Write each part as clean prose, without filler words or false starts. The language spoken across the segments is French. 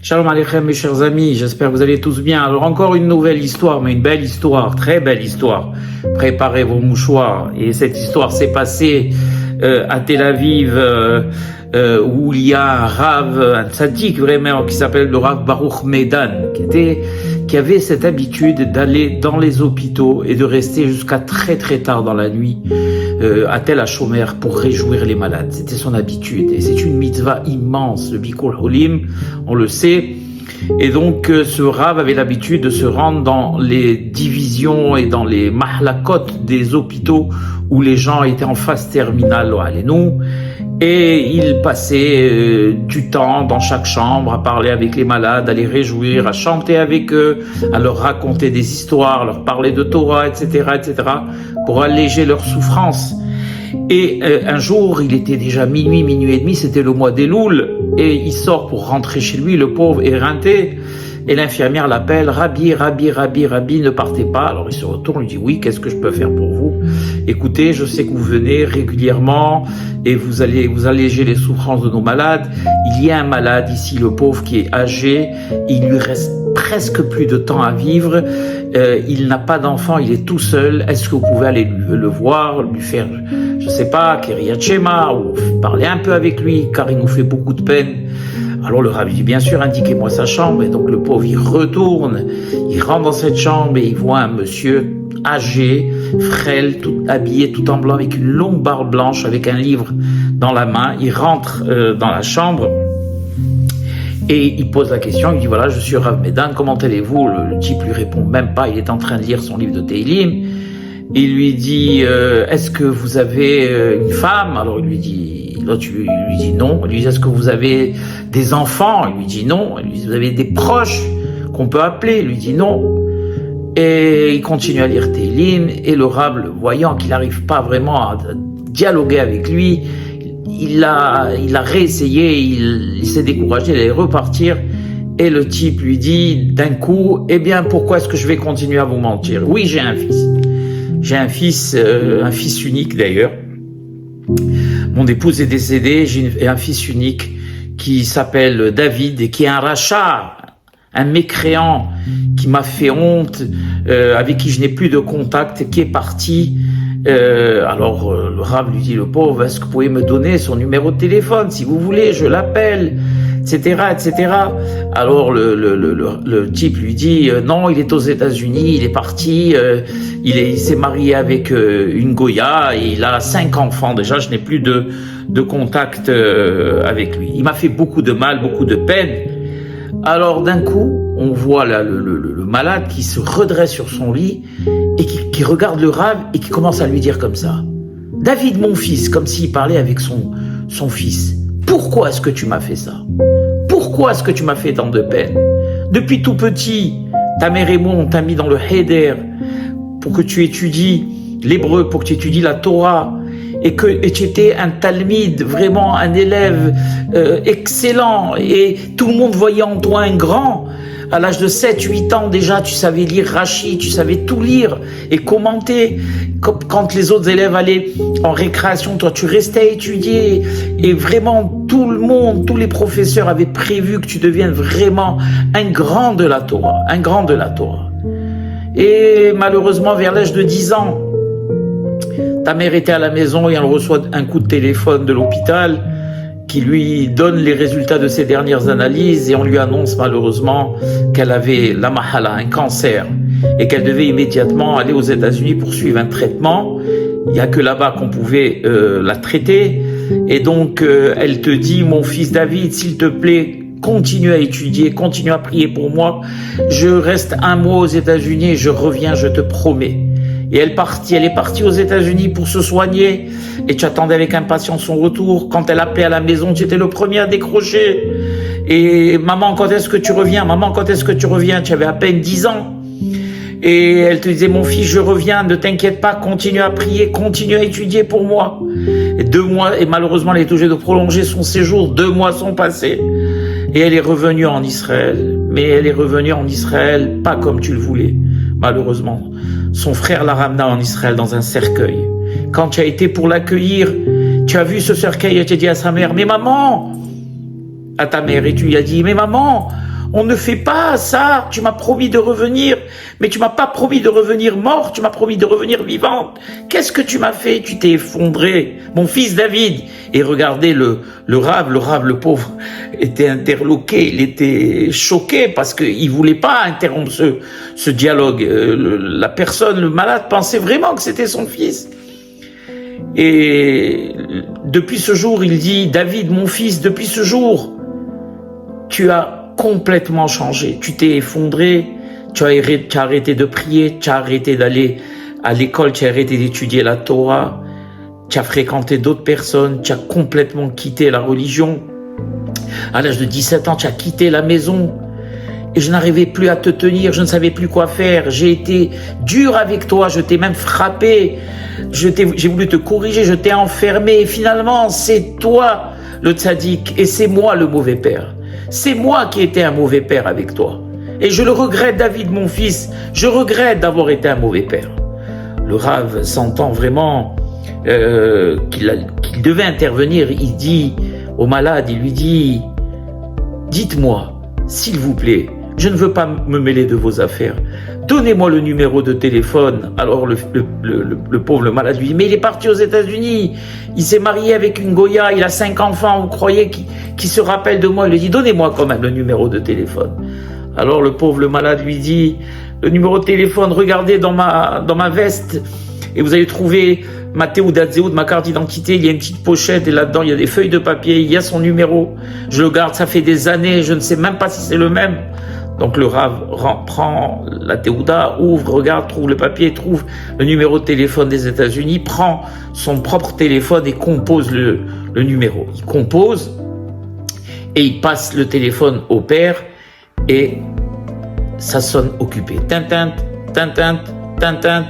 Shalom Aleichem mes chers amis, j'espère que vous allez tous bien. Alors encore une nouvelle histoire, mais une belle histoire, très belle histoire. Préparez vos mouchoirs. Et cette histoire s'est passée à Tel Aviv, où il y a un Rav, un tzaddik vraiment, qui s'appelle le Rav Baruch Medan, qui avait cette habitude d'aller dans les hôpitaux et de rester jusqu'à très très tard dans la nuit à Tel HaShomer pour réjouir les malades. C'était son habitude et c'est une mitzvah immense, le Bikur Holim, on le sait. Et donc ce Rav avait l'habitude de se rendre dans les divisions et dans les mahlakot des hôpitaux où les gens étaient en phase terminale, et il passait du temps dans chaque chambre à parler avec les malades, à les réjouir, à chanter avec eux, à leur raconter des histoires, à leur parler de Torah, etc., pour alléger leurs souffrances. Et un jour, il était déjà minuit et demi, c'était le mois d'Elul, et il sort pour rentrer chez lui, le pauvre éreinté, et l'infirmière l'appelle, Rabbi, ne partez pas. Alors il se retourne, il dit, oui, qu'est-ce que je peux faire pour vous? Écoutez, je sais que vous venez régulièrement et vous allez vous alléger les souffrances de nos malades. Il y a un malade ici, le pauvre, qui est âgé, il lui reste presque plus de temps à vivre, il n'a pas d'enfant, il est tout seul. Est-ce que vous pouvez aller le voir, lui faire, je sais pas, Kriyat Shema, ou parler un peu avec lui, car il nous fait beaucoup de peine? Alors le Rav dit, bien sûr, indiquez-moi sa chambre. Et donc le pauvre, il retourne, il rentre dans cette chambre et il voit un monsieur âgé, frêle, tout habillé, tout en blanc, avec une longue barbe blanche, avec un livre dans la main. Il rentre dans la chambre et il pose la question, il dit, voilà, je suis Rav Medan, comment allez-vous? Le type lui répond même pas, il est en train de lire son livre de Teilim. Il lui dit, est-ce que vous avez une femme? Alors il lui dit, l'autre lui dit non. Il lui dit, est-ce que vous avez des enfants? Il lui dit non. Il lui dit, vous avez des proches qu'on peut appeler? Il lui dit non. Et il continue à lire Teilim, et le Rav, voyant qu'il n'arrive pas vraiment à dialoguer avec lui, il a réessayé, il s'est découragé, il allait repartir, et le type lui dit d'un coup, eh bien, pourquoi est-ce que je vais continuer à vous mentir? Oui, j'ai un fils. J'ai un fils unique d'ailleurs. Mon épouse est décédée, j'ai un fils unique qui s'appelle David et qui est un rachat, un mécréant qui m'a fait honte, avec qui je n'ai plus de contact, qui est parti. Alors le Rav lui dit, le pauvre, est-ce que vous pouvez me donner son numéro de téléphone? Si vous voulez, je l'appelle, etc. Alors le type lui dit, non, il est aux États-Unis, il est parti, il s'est marié avec une Goya, et il a 5 enfants déjà, je n'ai plus de contact avec lui. Il m'a fait beaucoup de mal, beaucoup de peine. Alors d'un coup, on voit là, le malade qui se redresse sur son lit et qui regarde le Rav et qui commence à lui dire comme ça, David, mon fils, comme s'il parlait avec son fils, pourquoi est-ce que tu m'as fait ça? Pourquoi est-ce que tu m'as fait tant de peine? Depuis tout petit, ta mère et moi, on t'a mis dans le Heder pour que tu étudies l'hébreu, pour que tu étudies la Torah, et tu étais un talmide, vraiment un élève excellent, et tout le monde voyait en toi un grand. À l'âge de 7-8 ans déjà, tu savais lire Rashi, tu savais tout lire et commenter. Quand les autres élèves allaient en récréation, toi tu restais à étudier. Et vraiment tout le monde, tous les professeurs avaient prévu que tu deviennes vraiment un grand de la Torah, un grand de la Torah. Et malheureusement, vers l'âge de 10 ans, ta mère était à la maison et elle reçoit un coup de téléphone de l'hôpital qui lui donne les résultats de ses dernières analyses, et on lui annonce malheureusement qu'elle avait la mahala, un cancer, et qu'elle devait immédiatement aller aux États-Unis pour suivre un traitement. Il n'y a que là-bas qu'on pouvait la traiter. Et donc elle te dit, mon fils David, s'il te plaît, continue à étudier, continue à prier pour moi. Je reste 1 mois aux États-Unis et je reviens, je te promets. Et elle est partie aux États-Unis pour se soigner, et tu attendais avec impatience son retour. Quand elle appelait à la maison, tu étais le premier à décrocher. Et maman, quand est-ce que tu reviens? Maman, quand est-ce que tu reviens? Tu avais à peine 10 ans. Et elle te disait, mon fils, je reviens, ne t'inquiète pas, continue à prier, continue à étudier pour moi. Et 2 mois, et malheureusement, elle est obligée de prolonger son séjour. 2 mois sont passés. Et elle est revenue en Israël. Mais elle est revenue en Israël pas comme tu le voulais, malheureusement. Son frère l'a ramenée en Israël dans un cercueil. Quand tu as été pour l'accueillir, tu as vu ce cercueil et tu as dit à sa mère, mais maman, à ta mère, et tu lui as dit, mais maman, On ne fait pas ça. Tu m'as promis de revenir, mais tu m'as pas promis de revenir mort, tu m'as promis de revenir vivante. Qu'est-ce que tu m'as fait? Tu t'es effondré, mon fils David. » Et regardez le Rav, le pauvre, était interloqué, il était choqué parce qu'il voulait pas interrompre ce dialogue. La personne, le malade, pensait vraiment que c'était son fils. Et depuis ce jour, il dit: « David, mon fils, depuis ce jour, tu as complètement changé. Tu t'es effondré, tu as arrêté de prier, tu as arrêté d'aller à l'école, tu as arrêté d'étudier la Torah, tu as fréquenté d'autres personnes, tu as complètement quitté la religion. À l'âge de 17 ans, tu as quitté la maison. Et je n'arrivais plus à te tenir, je ne savais plus quoi faire. J'ai été dur avec toi, je t'ai même frappé. J'ai voulu te corriger, je t'ai enfermé. Et finalement, c'est toi le tzaddik et c'est moi le mauvais père. C'est moi qui étais un mauvais père avec toi. Et je le regrette, David, mon fils. Je regrette d'avoir été un mauvais père. » Le Rav s'entend vraiment qu'il devait intervenir. Il dit au malade, il lui dit: « Dites-moi, s'il vous plaît, je ne veux pas me mêler de vos affaires. Donnez-moi le numéro de téléphone. » Alors le pauvre, le malade lui dit: « Mais il est parti aux États-Unis. Il s'est marié avec une Goya. Il a 5 enfants. Vous croyez qu'il se rappelle de moi ?» Il lui dit: « Donnez-moi quand même le numéro de téléphone. » Alors le pauvre, le malade lui dit: « Le numéro de téléphone, regardez dans ma veste et vous allez trouver ma Théoudat Zéoud, ma carte d'identité. Il y a une petite pochette et là-dedans il y a des feuilles de papier. Il y a son numéro. Je le garde, ça fait des années. Je ne sais même pas si c'est le même. » Donc le Rav prend la Théouda, ouvre, regarde, trouve le papier, trouve le numéro de téléphone des États-Unis, prend son propre téléphone et compose le numéro. Il compose et il passe le téléphone au père et ça sonne occupé. Tintin, tintin, tintin.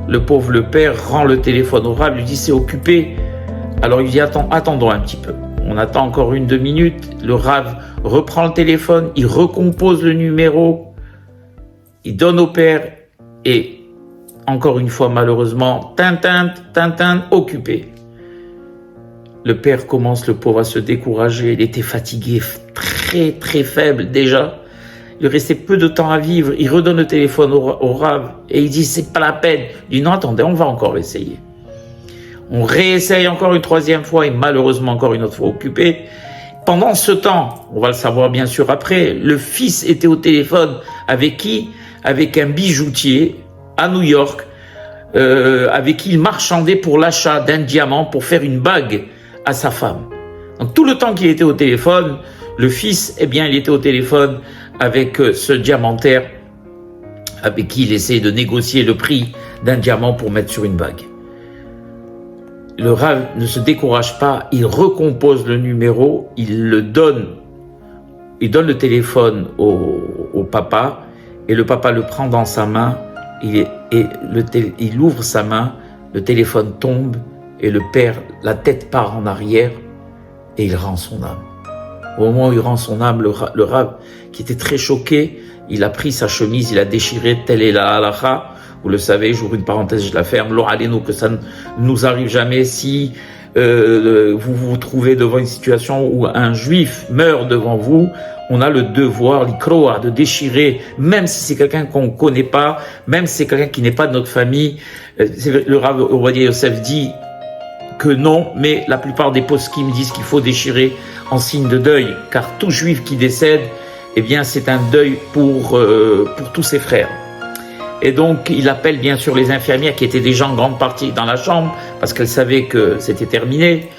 Le pauvre, le père, rend le téléphone au Rav, lui dit: « C'est occupé. » Alors il dit: « Attendons un petit peu. » On attend encore 1-2 minutes. Le Rav reprend le téléphone, il recompose le numéro, il donne au père et encore une fois, malheureusement, tintin, tintin, occupé. Le père commence, le pauvre, à se décourager. Il était fatigué, très très faible déjà. Il restait peu de temps à vivre. Il redonne le téléphone au Rav et il dit: « C'est pas la peine. » Il dit: « Non, attendez, on va encore essayer. » On réessaye encore une 3e fois et malheureusement encore une autre fois occupé. Pendant ce temps, on va le savoir bien sûr après, le fils était au téléphone avec qui? Avec un bijoutier à New York, avec qui il marchandait pour l'achat d'un diamant pour faire une bague à sa femme. Donc tout le temps qu'il était au téléphone, le fils, eh bien, il était au téléphone avec ce diamantaire avec qui il essayait de négocier le prix d'un diamant pour mettre sur une bague. Le Rav ne se décourage pas, il recompose le numéro, il donne le téléphone au papa et le papa le prend dans sa main il ouvre sa main, le téléphone tombe et le père, la tête part en arrière et il rend son âme. Au moment où il rend son âme, le Rav, qui était très choqué, il a pris sa chemise, il a déchiré, telle est la halakha. Vous le savez, j'ouvre une parenthèse, je la ferme. Lo aleno, que ça ne nous arrive jamais si vous vous trouvez devant une situation où un juif meurt devant vous. On a le devoir, l'ikroa, de déchirer, même si c'est quelqu'un qu'on ne connaît pas, même si c'est quelqu'un qui n'est pas de notre famille. Le Rav Ovadia Yosef dit que non, mais la plupart des poskim disent qu'il faut déchirer en signe de deuil, car tout juif qui décède, eh bien, c'est un deuil pour tous ses frères. Et donc, il appelle bien sûr les infirmières qui étaient déjà en grande partie dans la chambre parce qu'elles savaient que c'était terminé.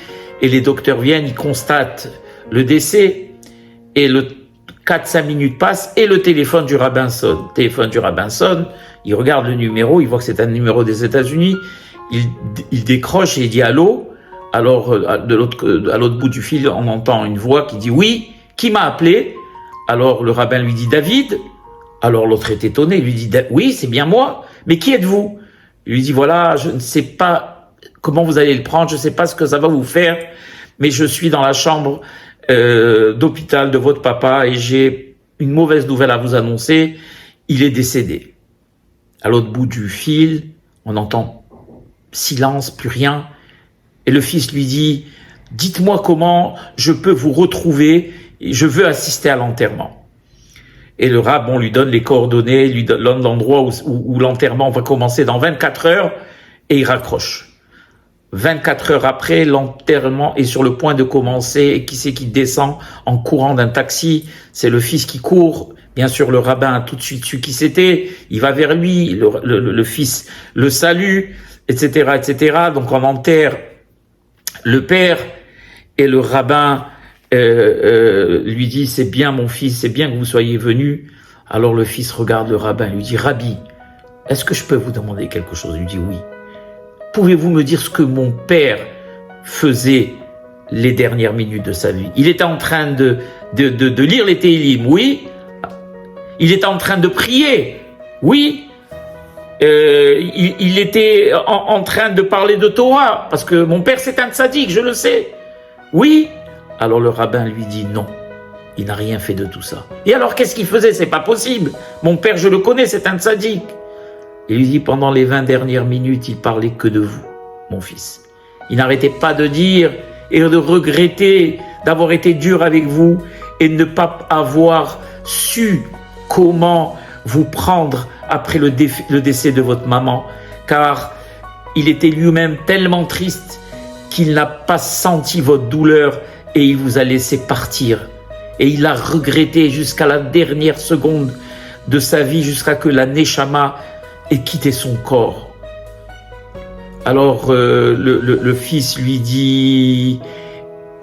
Et les docteurs viennent, ils constatent le décès et 4-5 minutes passent et le téléphone du rabbin sonne. Le téléphone du rabbin sonne, il regarde le numéro, il voit que c'est un numéro des États-Unis, il décroche et il dit allô. Alors, à l'autre bout du fil, on entend une voix qui dit oui, qui m'a appelé? Alors le rabbin lui dit David. Alors l'autre est étonné, il lui dit « Oui, c'est bien moi, mais qui êtes-vous » Il lui dit « Voilà, je ne sais pas comment vous allez le prendre, je ne sais pas ce que ça va vous faire, mais je suis dans la chambre d'hôpital de votre papa et j'ai une mauvaise nouvelle à vous annoncer, il est décédé. » À l'autre bout du fil, on entend silence, plus rien, et le fils lui dit « Dites-moi comment je peux vous retrouver, je veux assister à l'enterrement. » Et le rabbin, on lui donne les coordonnées, lui donne l'endroit où l'enterrement va commencer dans 24 heures, et il raccroche. 24 heures après, l'enterrement est sur le point de commencer, et qui c'est qui descend en courant d'un taxi? C'est le fils qui court. Bien sûr, le rabbin a tout de suite su qui c'était. Il va vers lui, le fils le salue, etc., etc. Donc on enterre le père, et le rabbin lui dit, c'est bien mon fils, c'est bien que vous soyez venu. Alors le fils regarde le rabbin, lui dit, Rabbi, est-ce que je peux vous demander quelque chose? Il lui dit oui. Pouvez-vous me dire ce que mon père faisait les dernières minutes de sa vie? Il était en train de lire les Télim, oui. Il était en train de prier, oui. Il était en train de parler de Torah, parce que mon père c'est un tzaddik, je le sais. Oui. Alors le rabbin lui dit non, il n'a rien fait de tout ça. Et alors qu'est-ce qu'il faisait? C'est pas possible. Mon père, je le connais, c'est un tzaddik. Il lui dit, pendant les 20 dernières minutes, il parlait que de vous, mon fils. Il n'arrêtait pas de dire et de regretter d'avoir été dur avec vous et de ne pas avoir su comment vous prendre après le décès de votre maman, car il était lui-même tellement triste qu'il n'a pas senti votre douleur et il vous a laissé partir. Et il a regretté jusqu'à la dernière seconde de sa vie, jusqu'à que la Neshama ait quitté son corps. Alors le fils lui dit,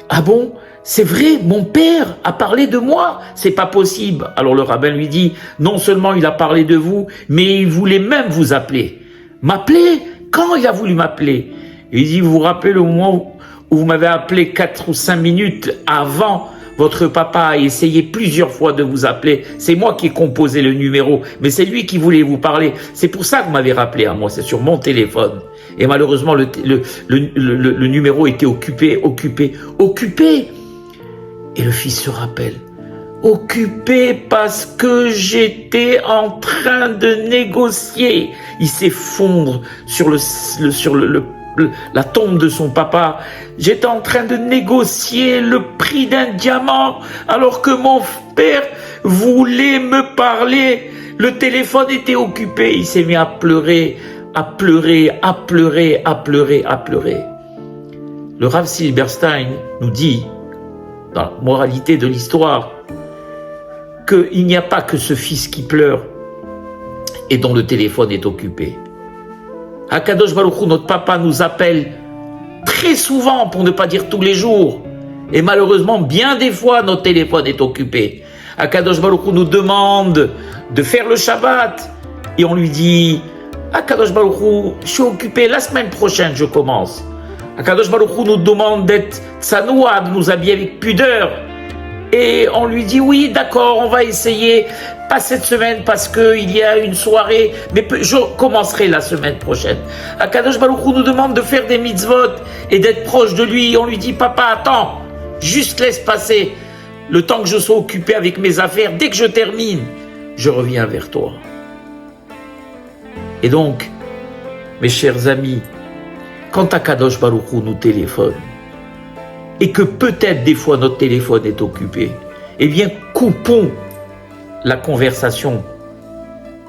ah bon, c'est vrai, mon père a parlé de moi, c'est pas possible. Alors le rabbin lui dit, non seulement il a parlé de vous, mais il voulait même vous appeler. M'appeler? Quand il a voulu m'appeler? Il dit, vous vous rappelez le moment où vous m'avez appelé 4 ou 5 minutes avant? Votre papa a essayé plusieurs fois de vous appeler. C'est moi qui ai composé le numéro, mais c'est lui qui voulait vous parler. C'est pour ça que vous m'avez rappelé à moi, c'est sur mon téléphone. Et malheureusement, le numéro était occupé. Et le fils se rappelle. Occupé parce que j'étais en train de négocier. Il s'effondre sur la tombe de son papa. J'étais en train de négocier le prix d'un diamant alors que mon père voulait me parler. Le téléphone était occupé. Il s'est mis à pleurer, à pleurer, à pleurer, à pleurer, à pleurer. Le Rav Silberstein nous dit, dans la moralité de l'histoire, qu'il n'y a pas que ce fils qui pleure et dont le téléphone est occupé. Akadosh Baruch Hu, notre papa, nous appelle très souvent, pour ne pas dire tous les jours. Et malheureusement, bien des fois, notre téléphone est occupé. Akadosh Baruch Hu nous demande de faire le Shabbat. Et on lui dit, Akadosh Baruch Hu, je suis occupé, la semaine prochaine, je commence. Akadosh Baruch Hu nous demande d'être tsanoua, de nous habiller avec pudeur. Et on lui dit, oui, d'accord, on va essayer, pas cette semaine parce qu'il y a une soirée, mais je commencerai la semaine prochaine. Akadosh Baruch Hu nous demande de faire des mitzvot et d'être proche de lui. On lui dit, papa, attends, juste laisse passer le temps que je sois occupé avec mes affaires. Dès que je termine, je reviens vers toi. Et donc, mes chers amis, quand Akadosh Baruch Hu nous téléphone, et que peut-être des fois notre téléphone est occupé, eh bien coupons la conversation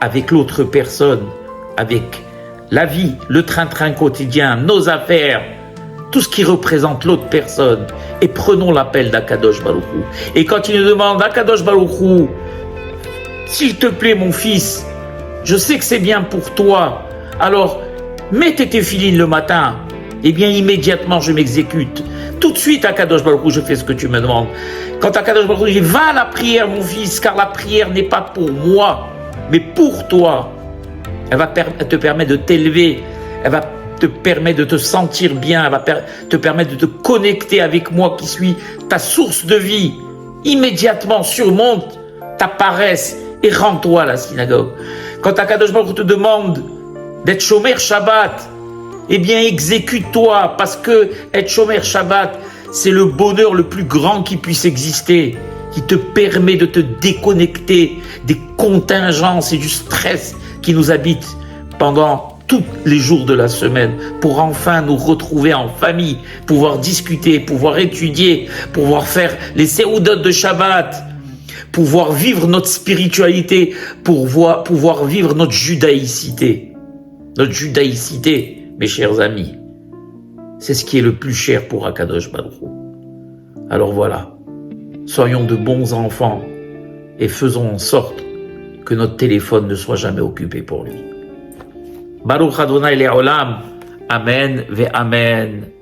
avec l'autre personne, avec la vie, le train-train quotidien, nos affaires, tout ce qui représente l'autre personne, et prenons l'appel d'Akadosh Baruch Hu. Et quand il nous demande, Akadosh Baruch Hu, s'il te plaît mon fils, je sais que c'est bien pour toi, alors mets tes téphilines le matin, eh bien immédiatement je m'exécute. Tout de suite, Akadosh Baruch Hu, je fais ce que tu me demandes. Quand Akadosh Baruch Hu dit, va à la prière, mon fils, car la prière n'est pas pour moi, mais pour toi. Elle va te permettre de t'élever, elle va te permettre de te sentir bien, elle va te permettre de te connecter avec moi qui suis ta source de vie. Immédiatement, surmonte ta paresse et rends-toi à la synagogue. Quand Akadosh Baruch Hu te demande d'être Shomer Shabbat, eh bien exécute-toi, parce que être Shomer Shabbat, c'est le bonheur le plus grand qui puisse exister, qui te permet de te déconnecter des contingences et du stress qui nous habitent pendant tous les jours de la semaine, pour enfin nous retrouver en famille, pouvoir discuter, pouvoir étudier, pouvoir faire les séoudotes de Shabbat, pouvoir vivre notre spiritualité, pouvoir vivre notre judaïcité. Notre judaïcité, mes chers amis, c'est ce qui est le plus cher pour Akadosh Baruch Hu. Alors voilà, soyons de bons enfants et faisons en sorte que notre téléphone ne soit jamais occupé pour lui. Baruch Adonai Le'olam, Amen ve Amen.